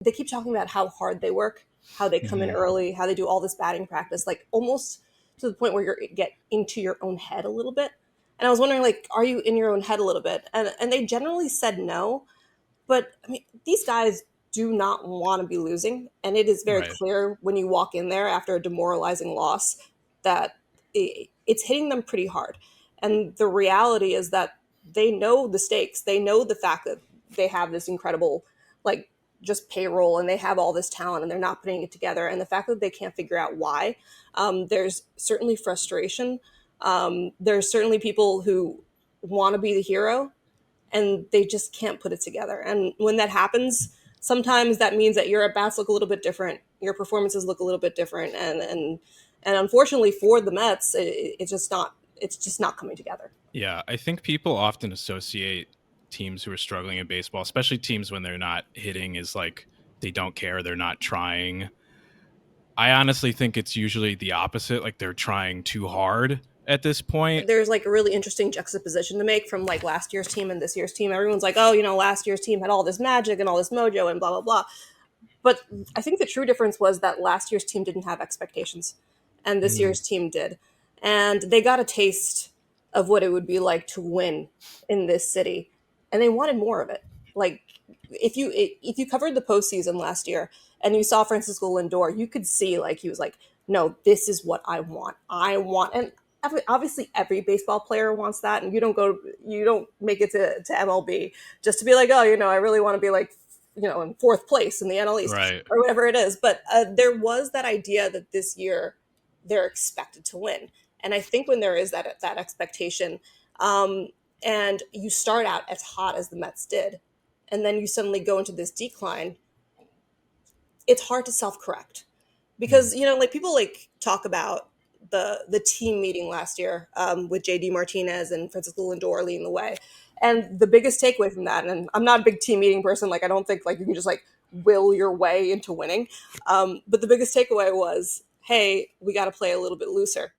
they keep talking about how hard they work, how they come in early, how they do all this batting practice, like almost to the point where you get into your own head a little bit. And I was wondering, like, are you in your own head a little bit? And they generally said no. But I mean, these guys do not want to be losing, and it is very Right. clear when you walk in there after a demoralizing loss that it's hitting them pretty hard. And the reality is that they know the stakes. They know the fact that they have this incredible, like, just payroll, and they have all this talent, and they're not putting it together. And the fact that they can't figure out why, there's certainly frustration. There's certainly people who want to be the hero, and they just can't put it together. And when that happens, sometimes that means that your at bats look a little bit different, your performances look a little bit different, and unfortunately for the Mets, it's just not coming together. Yeah, I think people often associate teams who are struggling in baseball, especially teams when they're not hitting, is like they don't care, they're not trying. I honestly think it's usually the opposite, like they're trying too hard at this point. There's like a really interesting juxtaposition to make from like last year's team and this year's team. Everyone's like, oh, last year's team had all this magic and all this mojo and blah blah blah. But I think the true difference was that last year's team didn't have expectations, and this year's team did. And they got a taste of what it would be like to win in this city, and they wanted more of it. Like, if you covered the postseason last year and you saw Francisco Lindor, you could see, like, he was like, no, this is what I want. And obviously every baseball player wants that, and you don't make it to MLB just to be like, oh, I really want to be like, in fourth place in the NL East Right. or whatever it is. But there was that idea that this year they're expected to win. And I think when there is that expectation, and you start out as hot as the Mets did, and then you suddenly go into this decline, it's hard to self-correct. Because, like, people like talk about the team meeting last year, with JD Martinez and Francisco Lindor leading the way. And the biggest takeaway from that, and I'm not a big team meeting person, like I don't think like you can just like will your way into winning. But the biggest takeaway was, hey, we got to play a little bit looser.